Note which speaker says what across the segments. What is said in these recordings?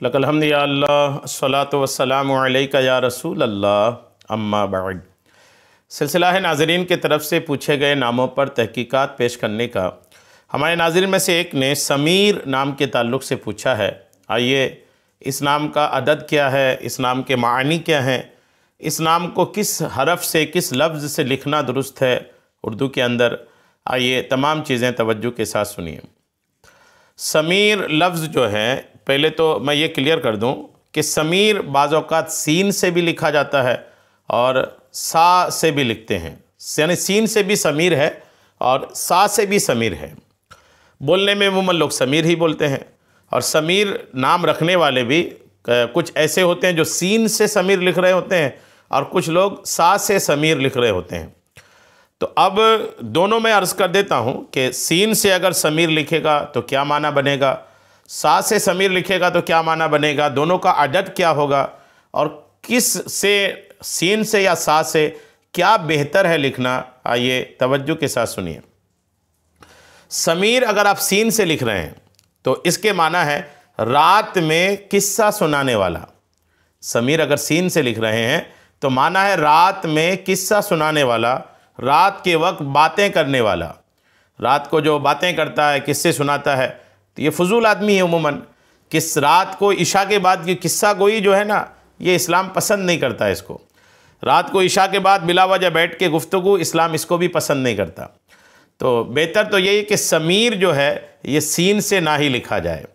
Speaker 1: लकल हम्द या अल्लाह अस्सलातु वस्सलामु अलैका या रसूल अल्लाह अम्मा बाद। सिलसिला है नाज़रीन की तरफ से पूछे गए नामों पर तहकीकात पेश करने का। हमारे नाज़रीन में से एक ने समीर नाम के ताल्लुक़ से पूछा है। आइए इस नाम का अदद क्या है, इस नाम के मानी क्या हैं, इस नाम को किस हरफ से किस लफ्ज़ से लिखना दुरुस्त है उर्दू के अंदर। आइए तमाम चीज़ें तवज्जो के साथ सुनिए। समीर लफ्ज़ जो है, पहले तो मैं ये क्लियर कर दूं कि समीर बाज़ औक़ात सीन से भी लिखा जाता है और सा से भी लिखते हैं, यानी सीन से भी समीर है और सा से भी समीर है। बोलने में अमूमन लोग समीर ही बोलते हैं। और समीर नाम रखने वाले भी कुछ ऐसे होते हैं जो सीन से समीर लिख रहे होते हैं और कुछ लोग सा से समीर लिख रहे होते हैं। तो अब दोनों में अर्ज़ कर देता हूँ कि सीन से अगर समीर लिखेगा तो क्या माना बनेगा, सा से समीर लिखेगा तो क्या माना बनेगा, दोनों का अदद क्या होगा और किस से, सीन से या सा से क्या बेहतर है लिखना। आइए तवज्जो के साथ सुनिए। समीर अगर आप सीन से लिख रहे हैं तो इसके माना है रात में किस्सा सुनाने वाला। समीर अगर सीन से लिख रहे हैं तो माना है रात में किस्सा सुनाने वाला, रात के वक्त बातें करने वाला। रात को जो बातें करता है, किस्से सुनाता है, तो ये फजूल आदमी है उमूमन। किस रात को इशा के बाद की किस्सा गोई जो है ना, ये इस्लाम पसंद नहीं करता है इसको। रात को इशा के बाद बिला वजह बैठ के गुफ्तगू, इस्लाम इसको भी पसंद नहीं करता। तो बेहतर तो यही कि समीर जो है ये सीन से ना ही लिखा जाए,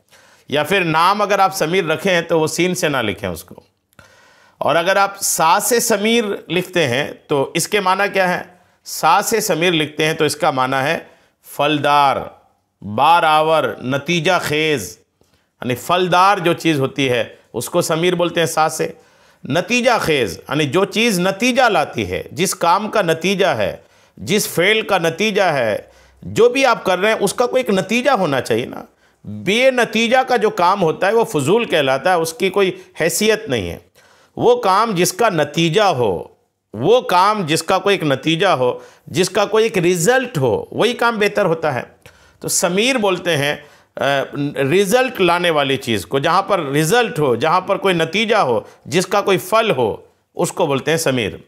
Speaker 1: या फिर नाम अगर आप समीर रखें तो वो सीन से ना लिखें उसको। और अगर आप सा से समीर लिखते हैं तो इसके माना क्या है, सा से समीर लिखते हैं तो इसका माना है फलदार, बारावर, नतीजा खेज़, यानी फलदार जो चीज़ होती है उसको समीर बोलते हैं सा से। नतीजा खेज़ यानी जो चीज़ नतीजा लाती है, जिस काम का नतीजा है, जिस फेल का नतीजा है, जो भी आप कर रहे हैं उसका कोई एक नतीजा होना चाहिए ना। बेनतीजा का जो काम होता है वो फजूल कहलाता है, उसकी कोई हैसियत नहीं है। वो काम जिसका नतीजा हो, वो काम जिसका कोई एक नतीजा हो, जिसका कोई एक रिज़ल्ट हो, वही काम बेहतर होता है। तो समीर बोलते हैं रिज़ल्ट लाने वाली चीज़ को, जहाँ पर रिज़ल्ट हो, जहाँ पर कोई नतीजा हो, जिसका कोई फल हो, उसको बोलते हैं समीर।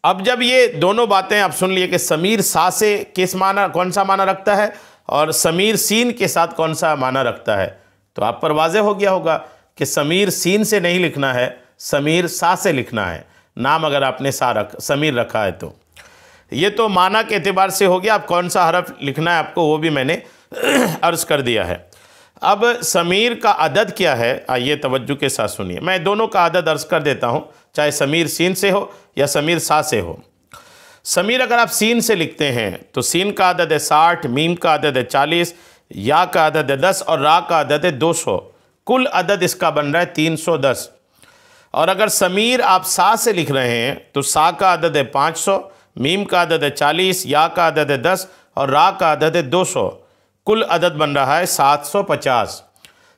Speaker 1: अब जब ये दोनों बातें आप सुन लिए कि समीर सा से किस माना, कौन सा माना रखता है और समीर सीन के साथ कौन सा माना रखता है, तो आप पर वाज़े हो गया होगा कि समीर सीन से नहीं लिखना है, समीर सा से लिखना है। नाम अगर आपने समीर रखा है तो ये तो माना के एतबार से हो गया। आप कौन सा हरफ लिखना है आपको वो भी मैंने अर्ज़ कर दिया है। अब समीर का अदद क्या है, आइए तवज्जो के साथ सुनिए। मैं दोनों का अदद अर्ज़ कर देता हूँ, चाहे समीर सीन से हो या समीर सा से हो। समीर अगर आप सीन से लिखते हैं तो सीन का अदद है 60, मीम का अदद है 40, या का अदद है 10 और रा का अदद है 200। कुल अदद इसका बन रहा है 310। और अगर समीर आप सा से लिख रहे हैं तो सा का अदद है 500, मीम का अदद है 40, या का अदद है 10 और रा का अदद है 200। कुल अदद बन रहा है 750।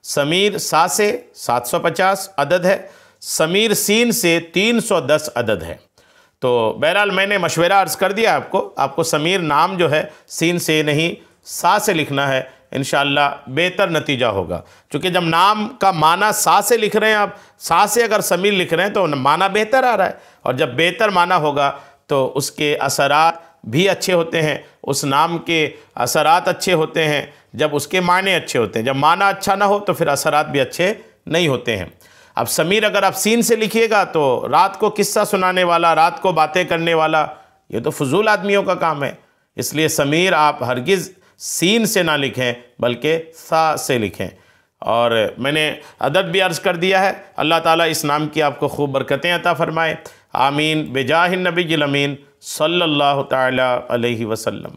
Speaker 1: समीर सा से 750 अदद है, समीर सीन से 310 अदद है। तो बहरहाल मैंने मशवरा अर्ज़ कर दिया आपको समीर नाम जो है सीन से नहीं सा से लिखना है, इंशाअल्लाह बेहतर नतीजा होगा। क्योंकि जब नाम का माना सा से लिख रहे हैं आप, सा से अगर समीर लिख रहे हैं तो माना बेहतर आ रहा है, और जब बेहतर माना होगा तो उसके असरात भी अच्छे होते हैं, उस नाम के असरात अच्छे होते हैं जब उसके माने अच्छे होते हैं। जब माना अच्छा ना हो तो फिर असरात भी अच्छे नहीं होते हैं। अब समीर अगर आप सीन से लिखिएगा तो रात को किस्सा सुनाने वाला, रात को बातें करने वाला, ये तो फजूल आदमियों का काम है। इसलिए समीर आप हरगिज़ सीन से ना लिखें बल्कि सा से लिखें। और मैंने अदद भी अर्ज़ कर दिया है। अल्लाह ताला इस नाम की आपको खूब बरकतें अता फ़रमाए। आमीन बेजाहिन नबी अमीन सल्लल्लाहु तआला अलैहि वसल्लम।